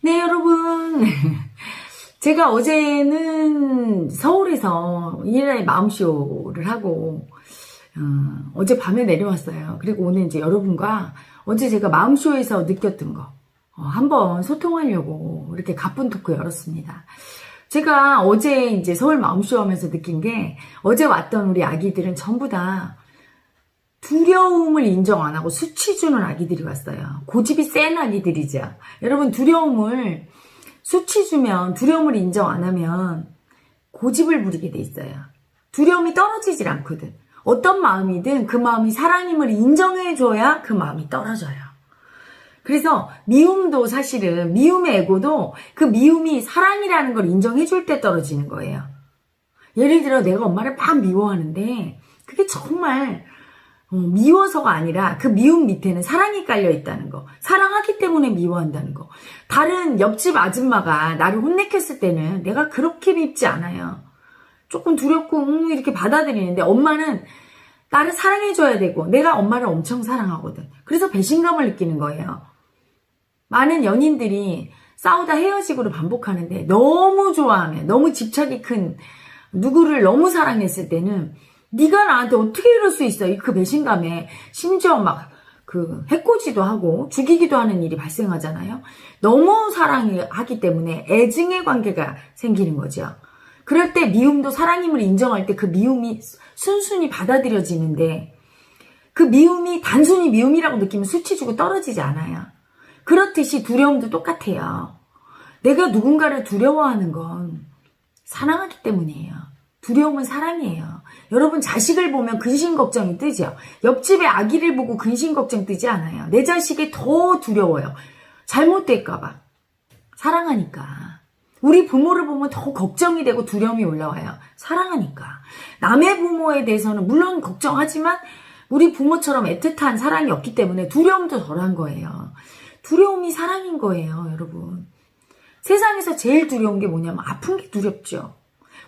네, 여러분. 제가 어제는 서울에서 일일의 마음쇼를 하고, 어제 밤에 내려왔어요. 그리고 오늘 이제 여러분과 어제 제가 마음쇼에서 느꼈던 거, 한번 소통하려고 이렇게 가쁜 토크 열었습니다. 제가 어제 이제 서울 마음쇼 하면서 느낀 게, 어제 왔던 우리 아기들은 전부 다 두려움을 인정 안 하고 수치 주는 아기들이 왔어요. 고집이 센 아기들이죠. 여러분, 두려움을 수치 주면, 두려움을 인정 안 하면 고집을 부리게 돼 있어요. 두려움이 떨어지질 않거든. 어떤 마음이든 그 마음이 사랑임을 인정해줘야 그 마음이 떨어져요. 그래서 미움도 사실은, 미움의 에고도 그 미움이 사랑이라는 걸 인정해줄 때 떨어지는 거예요. 예를 들어 내가 엄마를 막 미워하는데 그게 정말 미워서가 아니라 그 미움 밑에는 사랑이 깔려 있다는 거. 사랑하기 때문에 미워한다는 거. 다른 옆집 아줌마가 나를 혼내켰을 때는 내가 그렇게 밉지 않아요. 조금 두렵고 이렇게 받아들이는데, 엄마는 나를 사랑해줘야 되고 내가 엄마를 엄청 사랑하거든. 그래서 배신감을 느끼는 거예요. 많은 연인들이 싸우다 헤어지고를 반복하는데, 너무 좋아하면, 너무 집착이 큰 누구를 너무 사랑했을 때는 네가 나한테 어떻게 이럴 수 있어? 그 배신감에 심지어 막 해코지도 하고 죽이기도 하는 일이 발생하잖아요. 너무 사랑하기 때문에 애증의 관계가 생기는 거죠. 그럴 때 미움도 사랑임을 인정할 때 그 미움이 순순히 받아들여지는데, 그 미움이 단순히 미움이라고 느끼면 수치 주고 떨어지지 않아요. 그렇듯이 두려움도 똑같아요. 내가 누군가를 두려워하는 건 사랑하기 때문이에요. 두려움은 사랑이에요. 여러분, 자식을 보면 근심 걱정이 뜨죠. 옆집의 아기를 보고 근심 걱정 뜨지 않아요. 내 자식이 더 두려워요. 잘못될까봐. 사랑하니까. 우리 부모를 보면 더 걱정이 되고 두려움이 올라와요. 사랑하니까. 남의 부모에 대해서는 물론 걱정하지만 우리 부모처럼 애틋한 사랑이 없기 때문에 두려움도 덜한 거예요. 두려움이 사랑인 거예요, 여러분. 세상에서 제일 두려운 게 뭐냐면 아픈 게 두렵죠.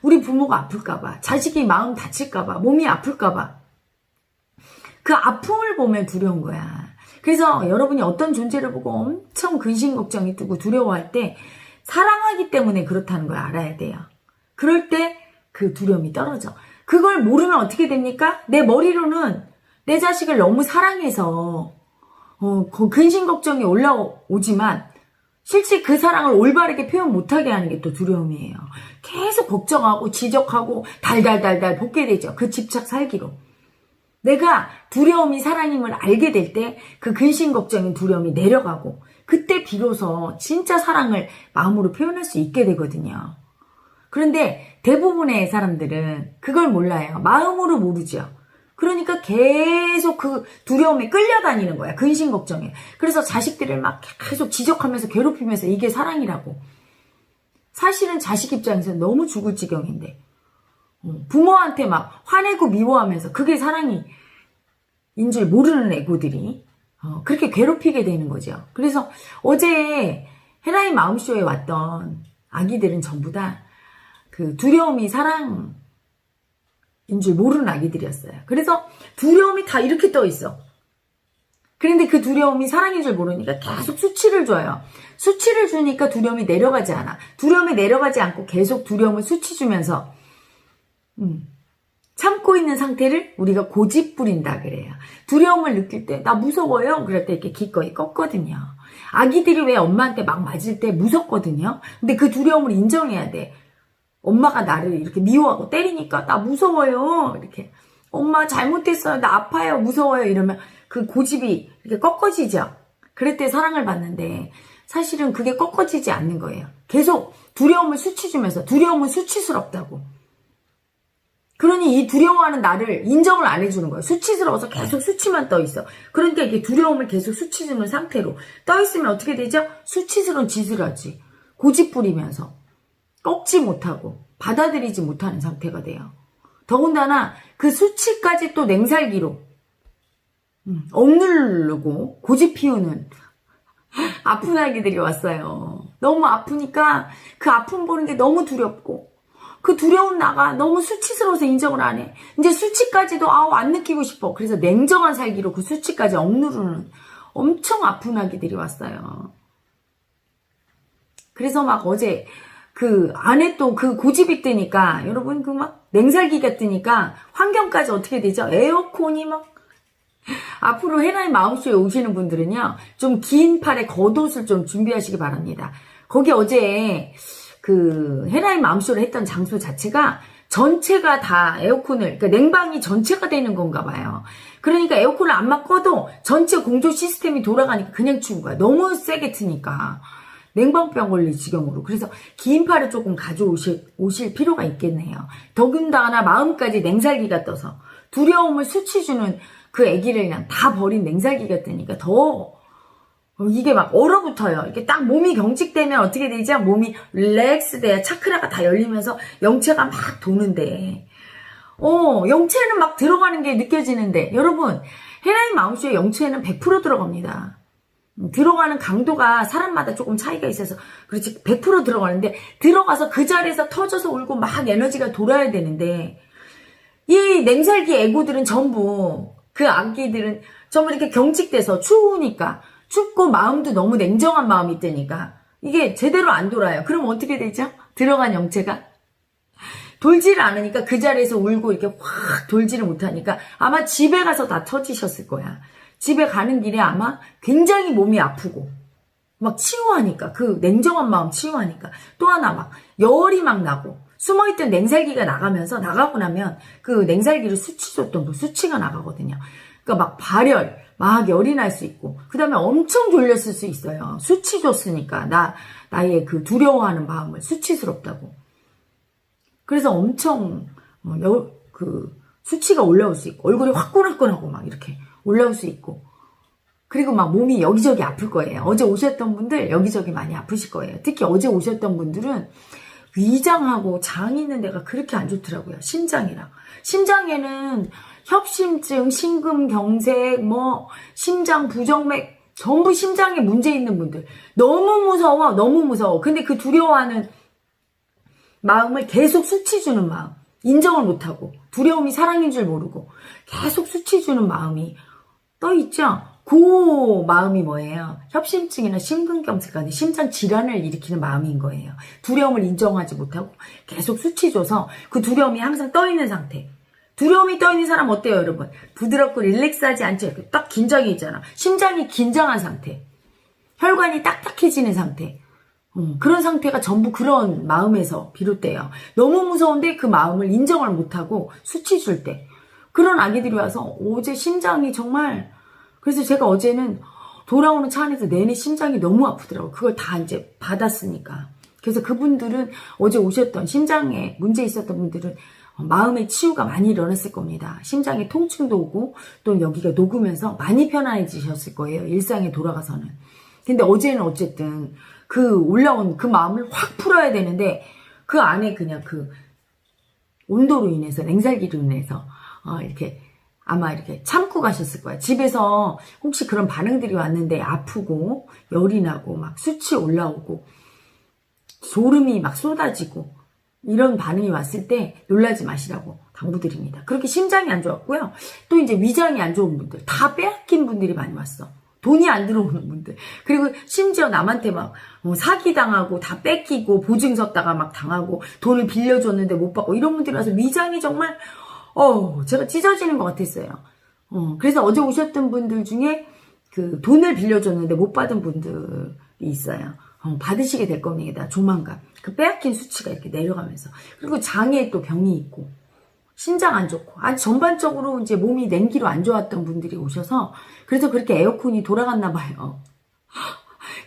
우리 부모가 아플까봐, 자식이 마음 다칠까봐, 몸이 아플까봐. 그 아픔을 보면 두려운 거야. 그래서 여러분이 어떤 존재를 보고 엄청 근심 걱정이 뜨고 두려워할 때 사랑하기 때문에 그렇다는 걸 알아야 돼요. 그럴 때 그 두려움이 떨어져. 그걸 모르면 어떻게 됩니까? 내 머리로는 내 자식을 너무 사랑해서 근심 걱정이 올라오지만 실제 그 사랑을 올바르게 표현 못하게 하는 게 또 두려움이에요. 계속 걱정하고 지적하고 달달달달 볶게 되죠. 그 집착 살기로. 내가 두려움이 사랑임을 알게 될 때 그 근심 걱정인 두려움이 내려가고, 그때 비로소 진짜 사랑을 마음으로 표현할 수 있게 되거든요. 그런데 대부분의 사람들은 그걸 몰라요. 마음으로 모르죠. 그러니까 계속 그 두려움에 끌려다니는 거야. 근심 걱정에. 그래서 자식들을 막 계속 지적하면서 괴롭히면서 이게 사랑이라고. 사실은 자식 입장에서는 너무 죽을 지경인데, 부모한테 막 화내고 미워하면서 그게 사랑인 줄 모르는 애고들이 그렇게 괴롭히게 되는 거죠. 그래서 어제 헤라이 마음쇼에 왔던 아기들은 전부 다 그 두려움이 사랑 인 줄 모르는 아기들이었어요. 그래서 두려움이 다 이렇게 떠 있어. 그런데 그 두려움이 사랑인 줄 모르니까 계속 수치를 줘요. 수치를 주니까 두려움이 내려가지 않아. 두려움이 내려가지 않고 계속 두려움을 수치 주면서 참고 있는 상태를 우리가 고집 부린다 그래요. 두려움을 느낄 때 나 무서워요. 그럴 때 이렇게 기꺼이 꺾거든요. 아기들이 왜 엄마한테 막 맞을 때 무섭거든요. 근데 그 두려움을 인정해야 돼. 엄마가 나를 이렇게 미워하고 때리니까 나 무서워요. 이렇게 엄마 잘못했어요. 나 아파요. 무서워요. 이러면 그 고집이 이렇게 꺾어지죠. 그럴 때 사랑을 받는데 사실은 그게 꺾어지지 않는 거예요. 계속 두려움을 수치 주면서, 두려움은 수치스럽다고. 그러니 이 두려워하는 나를 인정을 안 해주는 거예요. 수치스러워서 계속 수치만 떠 있어. 그러니까 이게 두려움을 계속 수치 주는 상태로 떠 있으면 어떻게 되죠? 수치스러운 짓을 하지. 고집 부리면서. 꺾지 못하고 받아들이지 못하는 상태가 돼요. 더군다나 그 수치까지 또 냉살기로 억누르고 고집 피우는 아픈 아기들이 왔어요. 너무 아프니까 그 아픔 보는 게 너무 두렵고, 그 두려운 나가 너무 수치스러워서 인정을 안 해. 이제 수치까지도 안 느끼고 싶어. 그래서 냉정한 살기로 그 수치까지 억누르는 엄청 아픈 아기들이 왔어요. 그래서 막 어제 그 안에 또 그 고집이 뜨니까 여러분 그 막 냉살기가 뜨니까 환경까지 어떻게 되죠? 에어컨이 막 앞으로 헤라의 마음쇼에 오시는 분들은요 좀 긴 팔에 겉옷을 좀 준비하시기 바랍니다. 거기 어제 그 헤라의 마음쇼를 했던 장소 자체가 전체가 다 에어컨을, 그러니까 냉방이 전체가 되는 건가 봐요. 그러니까 에어컨을 안만 꺼도 전체 공조 시스템이 돌아가니까 그냥 추운 거야. 너무 세게 트니까. 냉방병 걸릴 지경으로. 그래서 긴 팔을 조금 가져오실 필요가 있겠네요. 더군다나 마음까지 냉살기가 떠서 두려움을 수치주는 그 아기를 그냥 다 버린 냉살기가 뜨니까 더 이게 막 얼어붙어요. 이렇게 딱 몸이 경직되면 어떻게 되죠? 몸이 릴렉스 돼야 차크라가 다 열리면서 영체가 막 도는데 영체는 막 들어가는 게 느껴지는데 여러분 헤라의 마음쇼의 영체는 100% 들어갑니다. 들어가는 강도가 사람마다 조금 차이가 있어서 그렇지 100% 들어가는데 들어가서 그 자리에서 터져서 울고 막 에너지가 돌아야 되는데 이 냉살기 애고들은 전부 그 아기들은 전부 이렇게 경직돼서 추우니까 춥고 마음도 너무 냉정한 마음이 뜨니까 이게 제대로 안 돌아요. 그럼 어떻게 되죠? 들어간 영체가 돌지를 않으니까 그 자리에서 울고 이렇게 확 돌지를 못하니까 아마 집에 가서 다 터지셨을 거야. 집에 가는 길에 아마 굉장히 몸이 아프고 막 치유하니까 그 냉정한 마음 치유하니까 또 하나 막 열이 막 나고 숨어있던 냉살기가 나가고 나면 그 냉살기를 수치줬던 그 수치가 나가거든요. 그러니까 막 발열 막 열이 날 수 있고 그 다음에 엄청 졸렸을 수 있어요. 수치 줬으니까 나의 그 두려워하는 마음을 수치스럽다고. 그래서 엄청 그 수치가 올라올 수 있고 얼굴이 화끈화끈하고 막 이렇게 올라올 수 있고 그리고 막 몸이 여기저기 아플 거예요. 어제 오셨던 분들 여기저기 많이 아프실 거예요. 특히 어제 오셨던 분들은 위장하고 장 있는 데가 그렇게 안 좋더라고요. 심장이랑. 심장에는 협심증, 심근경색, 심장 부정맥 전부 심장에 문제 있는 분들 너무 무서워 너무 무서워. 근데 그 두려워하는 마음을 계속 수치 주는 마음 인정을 못하고 두려움이 사랑인 줄 모르고 계속 수치 주는 마음이 떠있죠. 그 마음이 뭐예요? 협심증이나 심근경색 같은 심장 질환을 일으키는 마음인 거예요. 두려움을 인정하지 못하고 계속 수치 줘서 그 두려움이 항상 떠있는 상태. 두려움이 떠있는 사람 어때요, 여러분? 부드럽고 릴렉스하지 않죠? 딱 긴장이 있잖아. 심장이 긴장한 상태. 혈관이 딱딱해지는 상태. 그런 상태가 전부 그런 마음에서 비롯돼요. 너무 무서운데 그 마음을 인정을 못하고 수치 줄 때. 그런 아기들이 와서 어제 심장이 정말 그래서 제가 어제는 돌아오는 차 안에서 내내 심장이 너무 아프더라고요. 그걸 다 이제 받았으니까. 그래서 그분들은 어제 오셨던 심장에 문제 있었던 분들은 마음의 치유가 많이 일어났을 겁니다. 심장에 통증도 오고 또 여기가 녹으면서 많이 편안해지셨을 거예요. 일상에 돌아가서는. 근데 어제는 어쨌든 그 올라온 그 마음을 확 풀어야 되는데 그 안에 그냥 그 온도로 인해서 냉살기로 인해서 이렇게 아마 이렇게 참고 가셨을 거예요. 집에서 혹시 그런 반응들이 왔는데 아프고 열이 나고 막 수치 올라오고 소름이 막 쏟아지고 이런 반응이 왔을 때 놀라지 마시라고 당부드립니다. 그렇게 심장이 안 좋았고요. 또 이제 위장이 안 좋은 분들 다 빼앗긴 분들이 많이 왔어. 돈이 안 들어오는 분들. 그리고 심지어 남한테 막 사기당하고 다 뺏기고 보증 섰다가 막 당하고 돈을 빌려줬는데 못 받고 이런 분들이 와서 위장이 정말 제가 찢어지는 것 같았어요. 그래서 어제 오셨던 분들 중에 그 돈을 빌려줬는데 못 받은 분들이 있어요. 받으시게 될 겁니다. 조만간. 그 빼앗긴 수치가 이렇게 내려가면서. 그리고 장에 또 병이 있고, 신장 안 좋고, 전반적으로 이제 몸이 냉기로 안 좋았던 분들이 오셔서, 그래서 그렇게 에어컨이 돌아갔나 봐요.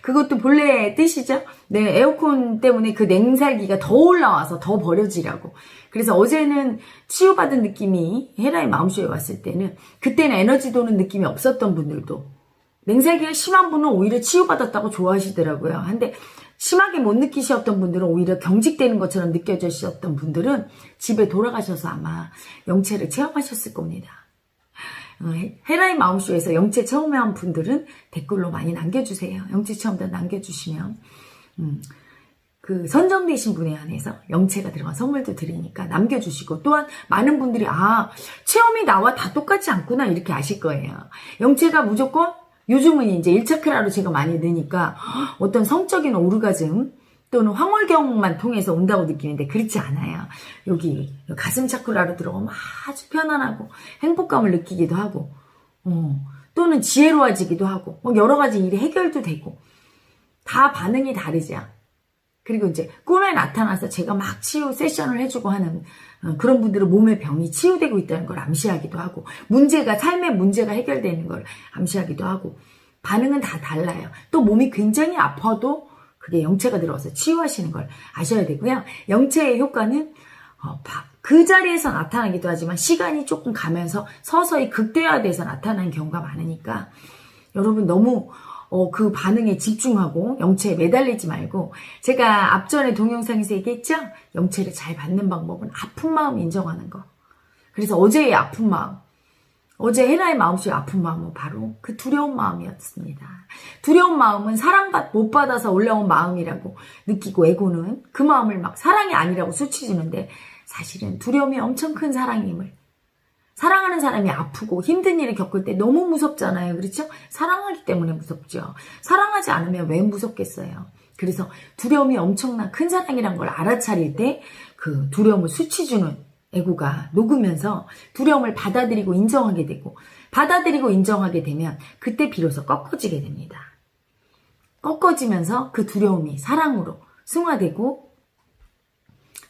그것도 본래 뜻이죠? 네, 에어컨 때문에 그 냉살기가 더 올라와서 더 버려지라고. 그래서 어제는 치유받은 느낌이 헤라의 마음쇼에 왔을 때는 그때는 에너지 도는 느낌이 없었던 분들도 냉살기가 심한 분은 오히려 치유받았다고 좋아하시더라고요. 근데 심하게 못 느끼셨던 분들은 오히려 경직되는 것처럼 느껴지셨던 분들은 집에 돌아가셔서 아마 영체를 체험하셨을 겁니다. 헤라의 마음쇼에서 영체 체험한 분들은 댓글로 많이 남겨주세요. 영체 체험도 남겨주시면 그 선정되신 분에 한해서 영체가 들어간 선물도 드리니까 남겨주시고 또한 많은 분들이 체험이 나와 다 똑같지 않구나 이렇게 아실 거예요. 영체가 무조건 요즘은 이제 1차크라로 제가 많이 넣으니까 어떤 성적인 오르가즘 또는 황홀경만 통해서 온다고 느끼는데 그렇지 않아요. 여기 가슴 차크라로 들어가면 아주 편안하고 행복감을 느끼기도 하고 또는 지혜로워지기도 하고 여러 가지 일이 해결도 되고 다 반응이 다르죠. 그리고 이제 꿈에 나타나서 제가 막 치유 세션을 해주고 하는 그런 분들은 몸의 병이 치유되고 있다는 걸 암시하기도 하고 삶의 문제가 해결되는 걸 암시하기도 하고 반응은 다 달라요. 또 몸이 굉장히 아파도 그게 영체가 들어와서 치유하시는 걸 아셔야 되고요. 영체의 효과는 그 자리에서 나타나기도 하지만 시간이 조금 가면서 서서히 극대화돼서 나타나는 경우가 많으니까 여러분 너무 그 반응에 집중하고 영체에 매달리지 말고 제가 앞전에 동영상에서 얘기했죠? 영체를 잘 받는 방법은 아픈 마음 인정하는 거. 그래서 어제의 아픈 마음, 어제 헤라의 마음속의 아픈 마음은 바로 그 두려운 마음이었습니다. 두려운 마음은 못 받아서 올라온 마음이라고 느끼고 에고는 그 마음을 막 사랑이 아니라고 수치주는데 사실은 두려움이 엄청 큰 사랑임을. 사랑하는 사람이 아프고 힘든 일을 겪을 때 너무 무섭잖아요. 그렇죠? 사랑하기 때문에 무섭죠. 사랑하지 않으면 왜 무섭겠어요. 그래서 두려움이 엄청난 큰 사랑이란 걸 알아차릴 때 그 두려움을 수치주는 에고가 녹으면서 두려움을 받아들이고 인정하게 되고 받아들이고 인정하게 되면 그때 비로소 꺾어지게 됩니다. 꺾어지면서 그 두려움이 사랑으로 승화되고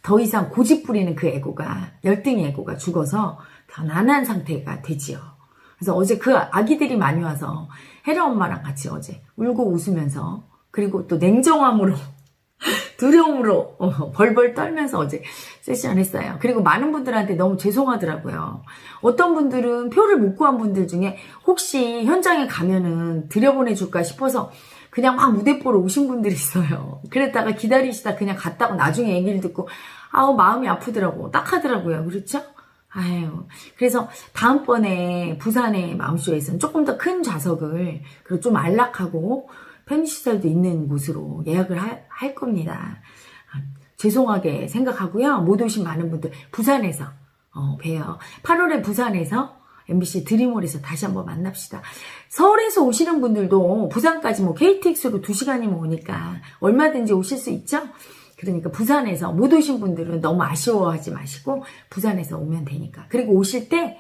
더 이상 고집 부리는 그 에고가 열등의 에고가 죽어서 편안한 상태가 되지요. 그래서 어제 그 아기들이 많이 와서 헤라 엄마랑 같이 어제 울고 웃으면서 그리고 또 냉정함으로 두려움으로 벌벌 떨면서 어제 세션 했어요. 그리고 많은 분들한테 너무 죄송하더라고요. 어떤 분들은 표를 못 구한 분들 중에 혹시 현장에 가면은 들여보내줄까 싶어서 그냥 막 무대 보러 오신 분들이 있어요. 그랬다가 기다리시다 그냥 갔다고 나중에 얘기를 듣고 마음이 아프더라고. 딱하더라고요. 그렇죠? 아유, 그래서 다음번에 부산의 마음쇼에서는 조금 더 큰 좌석을 그리고 좀 안락하고 편의시설도 있는 곳으로 예약을 할 겁니다. 죄송하게 생각하고요. 못 오신 많은 분들 부산에서 봬요. 8월에 부산에서 MBC 드림홀에서 다시 한번 만납시다. 서울에서 오시는 분들도 부산까지 KTX로 2시간이면 오니까 얼마든지 오실 수 있죠? 그러니까 부산에서 못 오신 분들은 너무 아쉬워하지 마시고 부산에서 오면 되니까. 그리고 오실 때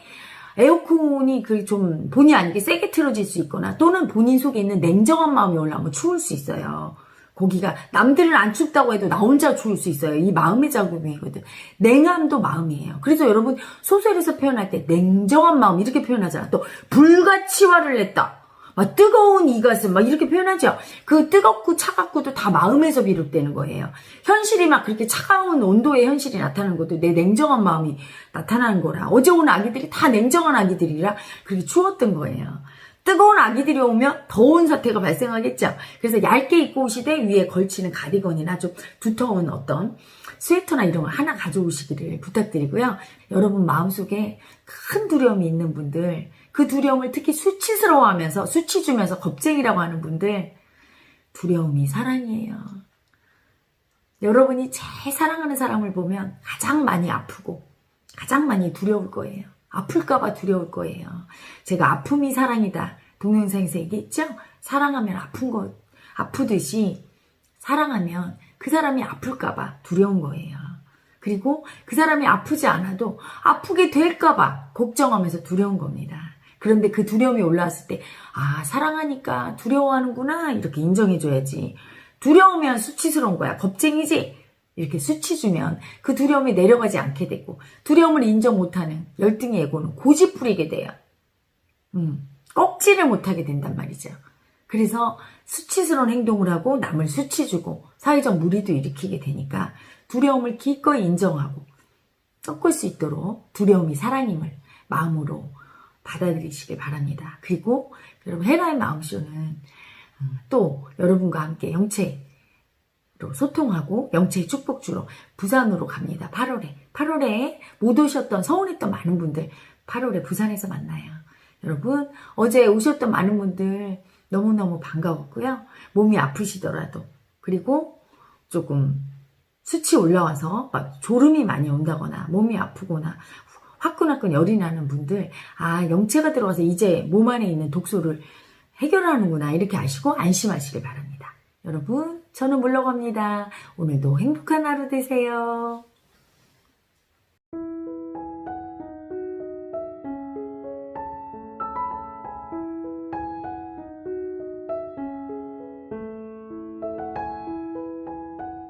에어컨이 좀 본의 아니게 세게 틀어질 수 있거나 또는 본인 속에 있는 냉정한 마음이 올라오면 추울 수 있어요. 거기가 남들은 안 춥다고 해도 나 혼자 추울 수 있어요. 이 마음의 자국이거든. 냉함도 마음이에요. 그래서 여러분 소설에서 표현할 때 냉정한 마음 이렇게 표현하잖아. 또 불같이 화를 냈다. 막 뜨거운 이 가슴 막 이렇게 표현하죠. 그 뜨겁고 차갑고도 다 마음에서 비롯되는 거예요. 현실이 막 그렇게 차가운 온도의 현실이 나타나는 것도 내 냉정한 마음이 나타나는 거라. 어제 온 아기들이 다 냉정한 아기들이라 그렇게 추웠던 거예요. 뜨거운 아기들이 오면 더운 사태가 발생하겠죠. 그래서 얇게 입고 오시되 위에 걸치는 가디건이나 좀 두터운 어떤 스웨터나 이런 걸 하나 가져오시기를 부탁드리고요. 여러분 마음속에 큰 두려움이 있는 분들, 그 두려움을 특히 수치스러워하면서 수치 주면서 겁쟁이라고 하는 분들, 두려움이 사랑이에요. 여러분이 제일 사랑하는 사람을 보면 가장 많이 아프고 가장 많이 두려울 거예요. 아플까봐 두려울 거예요. 제가 아픔이 사랑이다 동영상에서 얘기했죠? 사랑하면 아프듯이 사랑하면 그 사람이 아플까봐 두려운 거예요. 그리고 그 사람이 아프지 않아도 아프게 될까봐 걱정하면서 두려운 겁니다. 그런데 그 두려움이 올라왔을 때 사랑하니까 두려워하는구나 이렇게 인정해줘야지. 두려우면 수치스러운 거야. 겁쟁이지? 이렇게 수치 주면 그 두려움이 내려가지 않게 되고 두려움을 인정 못하는 열등의 에고는 고집 부리게 돼요. 꺾지를 못하게 된단 말이죠. 그래서 수치스러운 행동을 하고 남을 수치 주고 사회적 무리도 일으키게 되니까 두려움을 기꺼이 인정하고 꺾을 수 있도록 두려움이 사랑임을 마음으로 받아들이시길 바랍니다. 그리고 여러분 헤라의 마음쇼는 또 여러분과 함께 영체로 소통하고 영체의 축복주로 부산으로 갑니다. 8월에 못 오셨던 서운했던 많은 분들 8월에 부산에서 만나요. 여러분 어제 오셨던 많은 분들 너무너무 반가웠고요. 몸이 아프시더라도 그리고 조금 수치 올라와서 막 졸음이 많이 온다거나 몸이 아프거나 화끈화끈 열이 나는 분들 영체가 들어와서 이제 몸 안에 있는 독소를 해결하는구나 이렇게 아시고 안심하시길 바랍니다. 여러분, 저는 물러갑니다. 오늘도 행복한 하루 되세요.